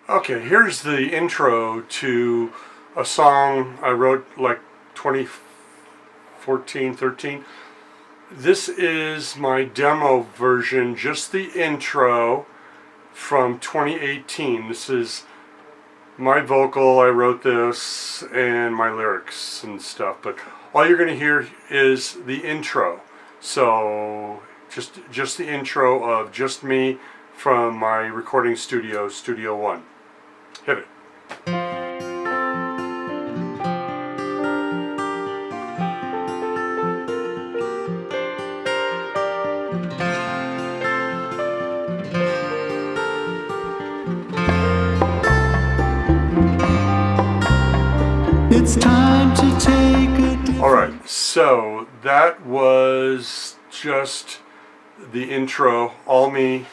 Okay, here's the intro to a song I wrote like 2014, 13. This is my demo version, just the intro from 2018. This is my vocal, I wrote this, and my lyrics and stuff, but all you're going to hear is the intro. So just the intro of just me from my recording studio, Studio One. Hit it. It's time to take a... Alright, so that was just the intro, all me,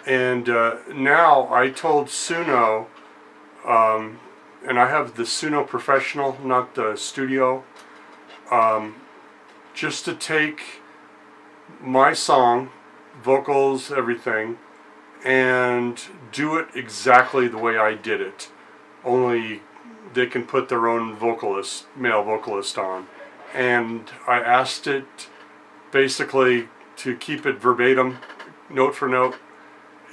and now I told SUNO, and I have the SUNO Professional, not the Studio, just to take my song, vocals, everything, and do it exactly the way I did it. Only they can put their own vocalist, male vocalist on. And I asked it basically to keep it verbatim, note for note.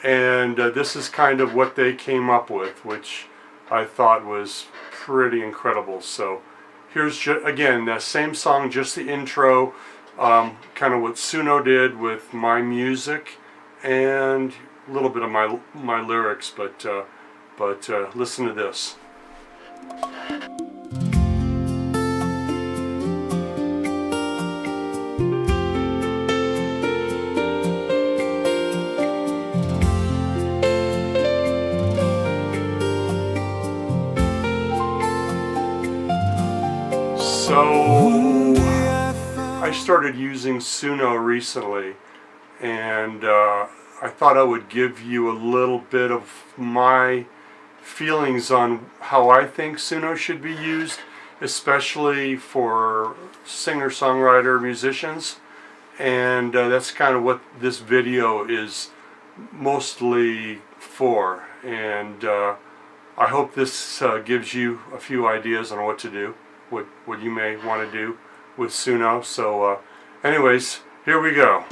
And this is kind of what they came up with, which I thought was pretty incredible. So here's, again, that same song, just the intro, kind of what SUNO did with my music and a little bit of my lyrics, but listen to this. So I started using SUNO recently, and I thought I would give you a little bit of my feelings on how I think SUNO should be used, especially for singer-songwriter musicians. And that's kind of what this video is mostly for. And I hope this gives you a few ideas on what to do, what you may want to do with SUNO. So anyways, here we go.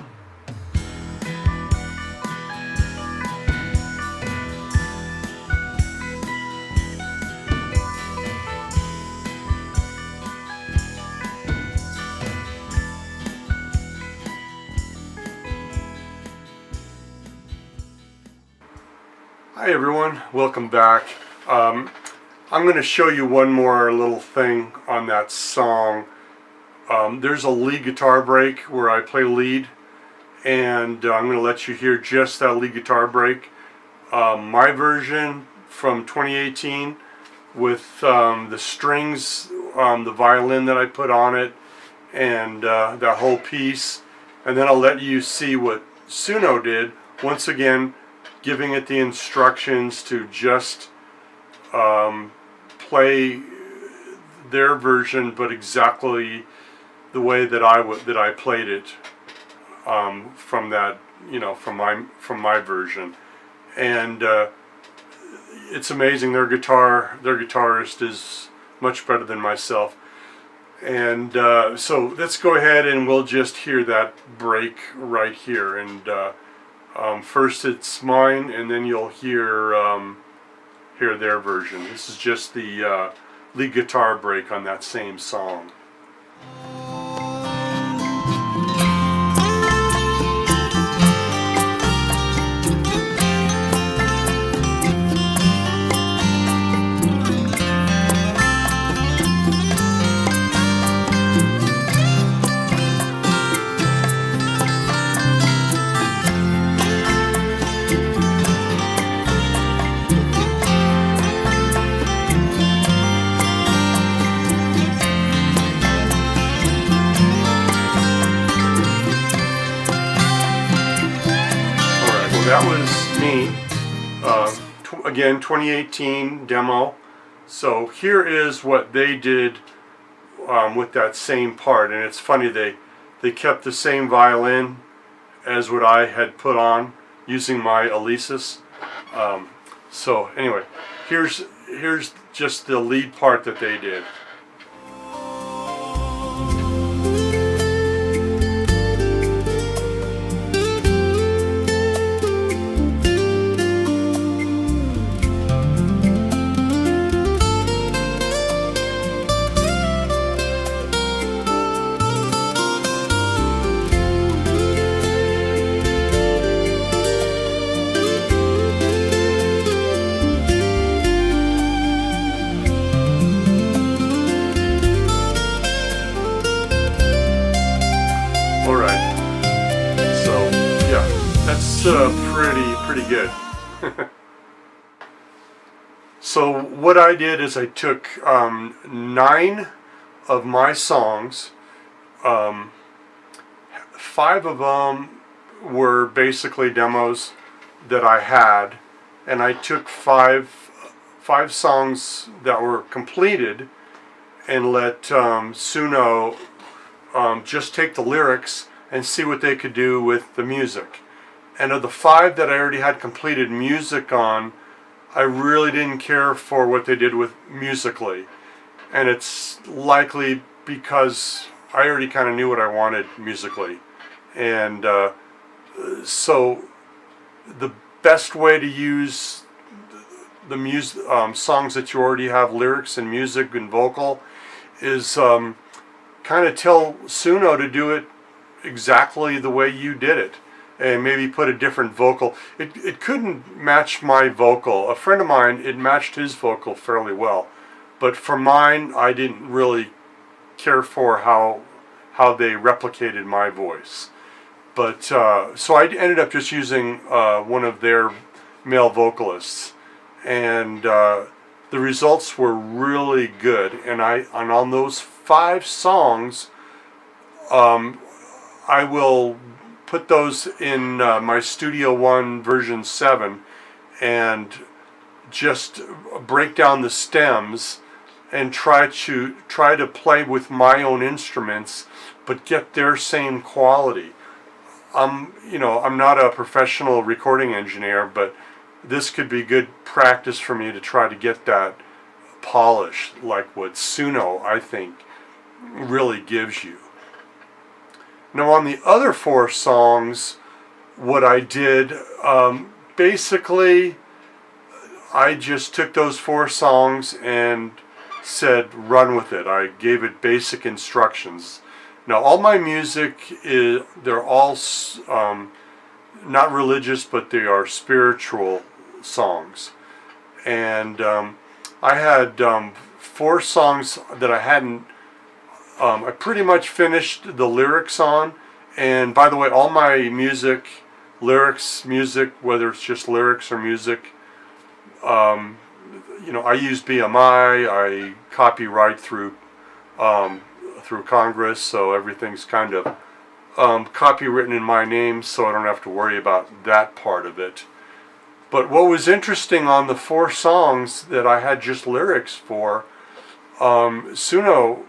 Hi everyone, welcome back. I'm going to show you one more little thing on that song. There's a lead guitar break where I play lead, and I'm going to let you hear just that lead guitar break. My version from 2018 with the strings, the violin that I put on it, and that whole piece. And then I'll let you see what SUNO did, once again giving it the instructions to just play their version, but exactly the way that I played it from that, from my version. And it's amazing. Their guitarist is much better than myself. And so let's go ahead and we'll just hear that break right here. And first it's mine, and then you'll hear their version. This is just the lead guitar break on that same song. That was me, again, 2018 demo. So here is what they did with that same part, and it's funny, they kept the same violin as what I had put on using my Alesis. So anyway, here's just the lead part that they did. All right. So yeah, that's pretty good. So what I did is I took 9 of my songs. 5 of them were basically demos that I had, and I took five songs that were completed and let SUNO just take the lyrics and see what they could do with the music. And of the 5 that I already had completed music on, I really didn't care for what they did with musically. And it's likely because I already kind of knew what I wanted musically. And so the best way to use the songs that you already have lyrics and music and vocal is kind of tell SUNO to do it exactly the way you did it, and maybe put a different vocal. It couldn't match my vocal. A friend of mine, it matched his vocal fairly well, but for mine, I didn't really care for how they replicated my voice. But so I ended up just using one of their male vocalists, and the results were really good. And on those 5 songs, I will put those in my Studio One version 7 and just break down the stems and try to play with my own instruments, but get their same quality. I'm not a professional recording engineer, but this could be good practice for me to try to get that polish, like what SUNO, I think, really gives you. Now on the other 4 songs, what I did, basically, I just took those 4 songs and said, run with it. I gave it basic instructions. Now all my music they're all not religious, but they are spiritual songs. And I had 4 songs that I hadn't, I pretty much finished the lyrics on. And by the way, all my music, whether it's just lyrics or music, I use BMI, I copyright through Congress, so everything's kind of copywritten in my name, so I don't have to worry about that part of it. But what was interesting on the 4 songs that I had just lyrics for, SUNO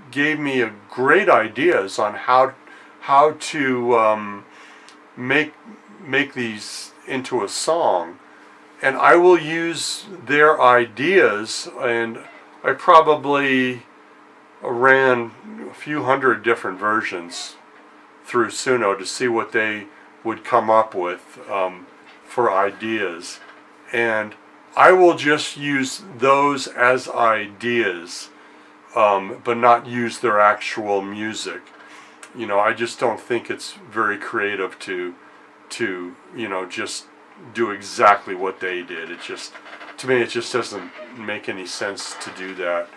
gave me great ideas on how to make these into a song, and I will use their ideas. And I probably ran a few hundred different versions through SUNO to see what they would come up with for ideas, and I will just use those as ideas, but not use their actual music. I just don't think it's very creative to just do exactly what they did. To me, it just doesn't make any sense to do that.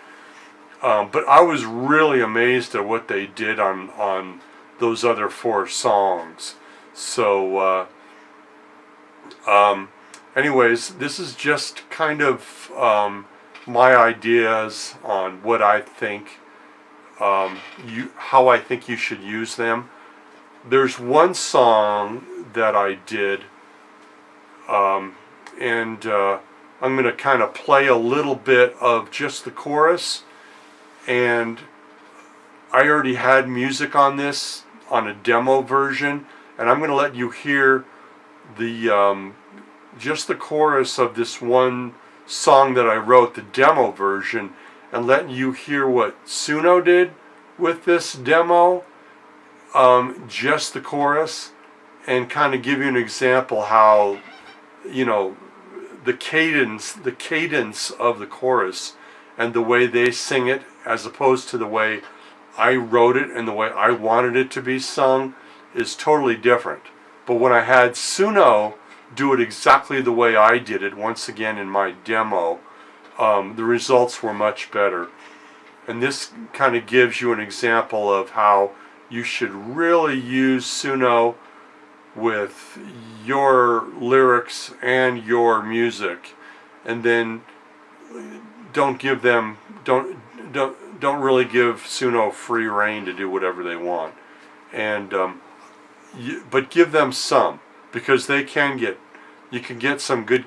But I was really amazed at what they did on those other 4 songs. So, anyways, this is just kind of my ideas on what I think, how I think you should use them. There's one song that I did, and I'm going to kind of play a little bit of just the chorus. And I already had music on this on a demo version, and I'm going to let you hear the chorus of this one song that I wrote, the demo version, and letting you hear what Suno did with this demo, just the chorus, and kind of give you an example how, you know, the cadence of the chorus and the way they sing it, as opposed to the way I wrote it and the way I wanted it to be sung, is totally different. But when I had Suno do it exactly the way I did it, once again in my demo, the results were much better. And this kind of gives you an example of how you should really use Suno with your lyrics and your music, and then don't really give Suno free reign to do whatever they want, and but give them some, because you can get some good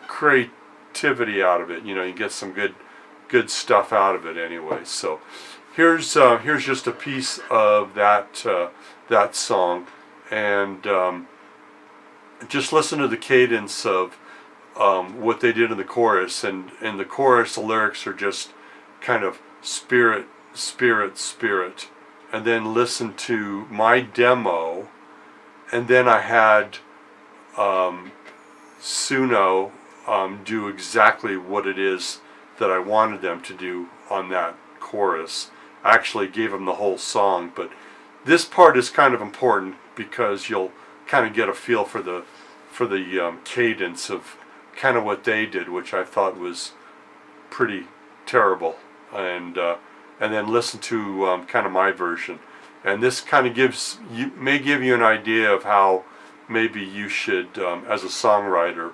creativity out of it. You know, you get some good stuff out of it anyway. So here's just a piece of that song, and just listen to the cadence of what they did in the chorus, and in the chorus the lyrics are just kind of spirit, spirit, spirit, and then listen to my demo, and then I had Suno do exactly what it is that I wanted them to do on that chorus. I actually gave them the whole song, but this part is kind of important because you'll kind of get a feel for the cadence of kind of what they did, which I thought was pretty terrible, and then listen to kind of my version, and this kind of may give you an idea of how maybe you should, as a songwriter,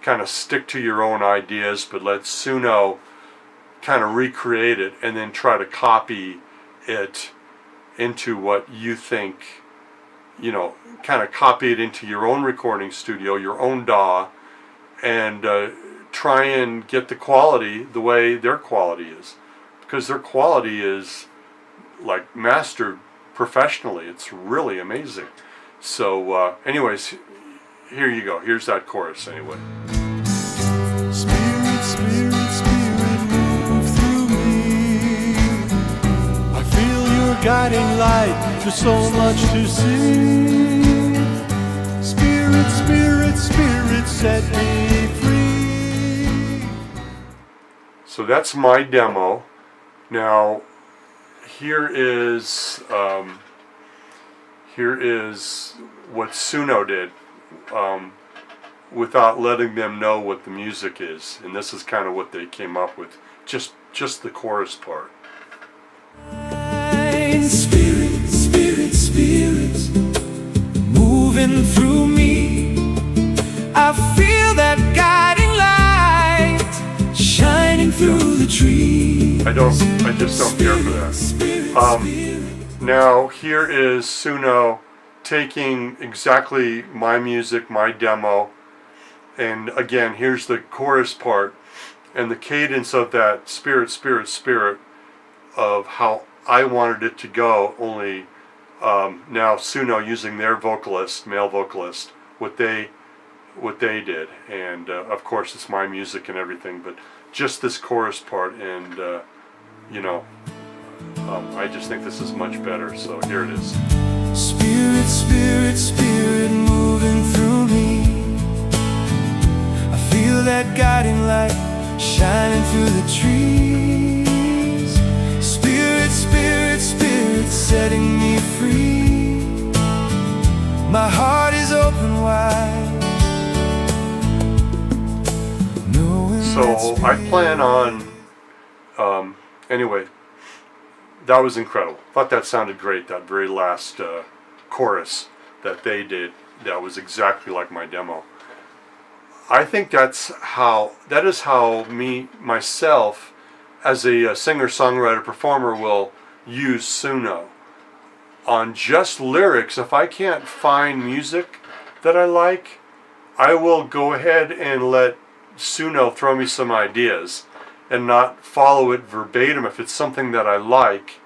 kind of stick to your own ideas, but let Suno kind of recreate it, and then try to copy it into what you think, you know, kind of copy it into your own recording studio, your own DAW, and try and get the quality the way their quality is, because their quality is like mastered professionally. It's really amazing. So anyways, here you go. Here's that chorus anyway. Spirit, spirit, spirit, move through me. I feel your guiding light, there's so much to see. Spirit, spirit, spirit, set me free. So that's my demo. Now, here is what Suno did, without letting them know what the music is, and this is kind of what they came up with, just the chorus part. Spirit, spirit, spirit, moving through me. I feel that guiding light shining through the trees. I just don't care for that. Now here is Suno taking exactly my music, my demo, and again, here's the chorus part and the cadence of that spirit, spirit, spirit of how I wanted it to go, only now Suno using their vocalist, male vocalist, what they did, and of course it's my music and everything, but just this chorus part, and you know, I just think this is much better, so here it is. Spirit, spirit, spirit, moving through me. I feel that guiding light shining through the trees. Spirit, spirit, spirit, setting me free. My heart is open wide. So I plan on, anyway, that was incredible. Thought that sounded great, that very last chorus that they did. That was exactly like my demo. I think that is how myself, as a singer-songwriter performer, will use Suno. On just lyrics, if I can't find music that I like, I will go ahead and let Suno throw me some ideas and not follow it verbatim if it's something that I like,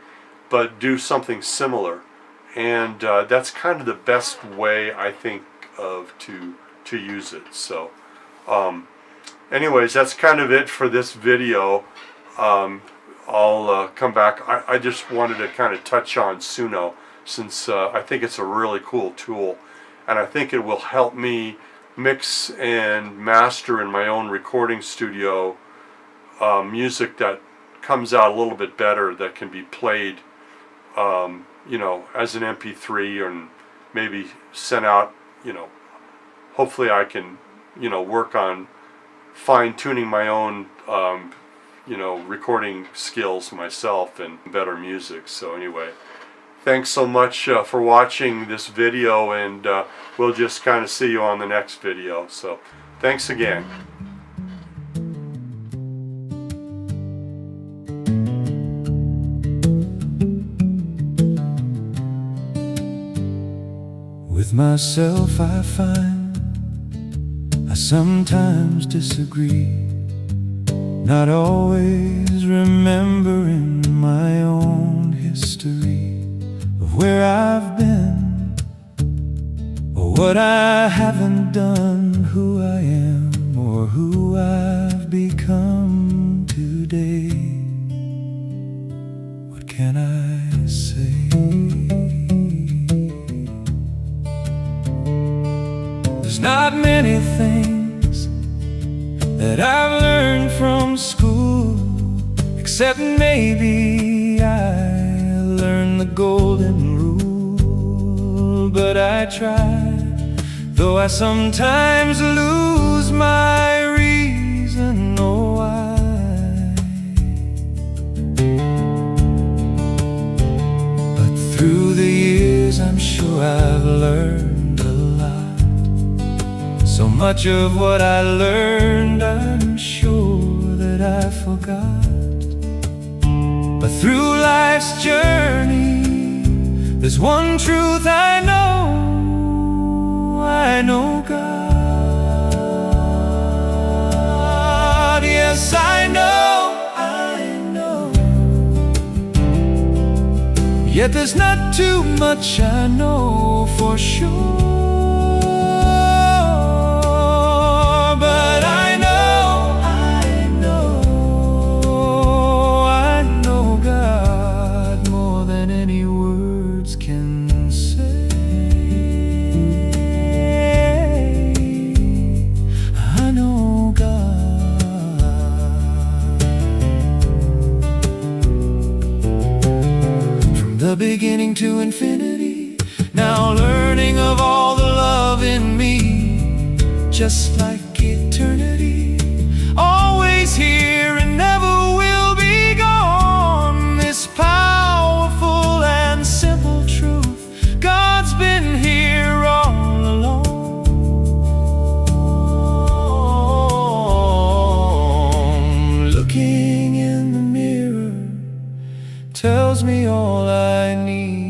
but do something similar. And that's kind of the best way, I think, to to use it. So anyways, that's kind of it for this video. I'll come back. I just wanted to kind of touch on SUNO, since I think it's a really cool tool, and I think it will help me mix and master in my own recording studio music that comes out a little bit better, that can be played you know, as an MP3, and maybe sent out, you know. Hopefully I can, you know, work on fine-tuning my own you know, recording skills myself and better music. So anyway, thanks so much for watching this video, and we'll just kind of see you on the next video. So thanks again. With myself I find I sometimes disagree, not always remembering my own history of where I've been, or what I haven't done, who I am, or who I've become today. What can I say? There's not many things that I've learned from school, except maybe I learned the golden rule. But I try, though I sometimes lose my reason or why. But through the years I'm sure I've learned a lot. So much of what I learned I'm sure that I forgot. But through life's journey there's one truth I know God. Yes, I know. Yet there's not too much I know for sure. But I know God more than any words can say. I know God. From the beginning to infinity, now learning of all the love in me, just like eternity, always here and never will be gone. This powerful and simple truth, God's been here all along. Looking in the mirror tells me all I need.